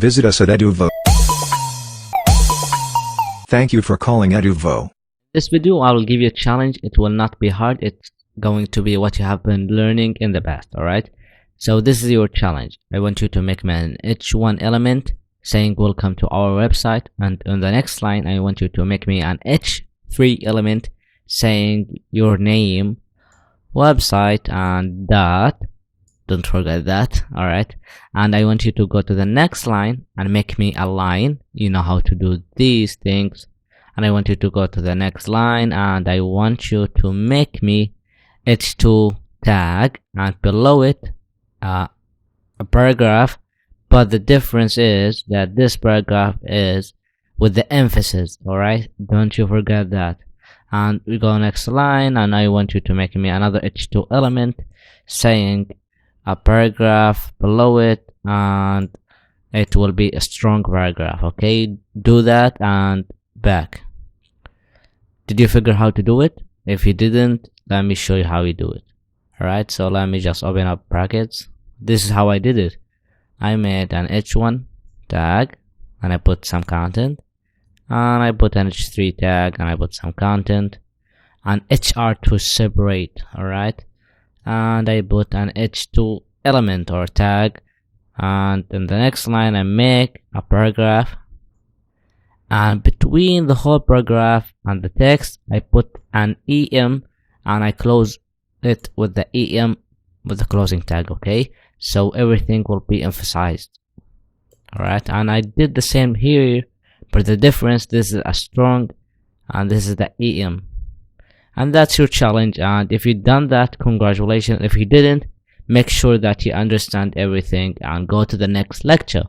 Visit us at Eduvo. Thank you for calling Eduvo. This video I will give you a challenge. It will not be hard. It's going to be what you have been learning in the past. Alright, so this is your challenge. I want you to make me an H1 element saying welcome to our website, and on the next line I want you to make me an H3 element saying your name, website, and dot. Don't forget that. Alright, and I want you to go to the next line and make me a line. You know how to do these things. And I want you to go to the next line and I want you to make me H2 tag, and below it a paragraph, but the difference is that this paragraph is with the emphasis. Alright, don't you forget that. And we go next line and I want you to make me another H2 element saying a paragraph below it, and it will be a strong paragraph. Okay, do that and back. Did you figure how to do it? If you didn't, let me show you how you do it. Alright, so let me just open up brackets. This is how I did it. I made an H1 tag and I put some content, and I put an H3 tag and I put some content, and HR to separate. Alright, and I put an H2 element or tag, and in the next line I make a paragraph, and between the whole paragraph and the text I put an EM and I close it with the EM with the closing tag. Okay, so everything will be emphasized. Alright, and I did the same here, but the difference, this is a strong and this is the EM. And that's your challenge, and if you done that, congratulations. If you didn't, make sure that you understand everything and go to the next lecture.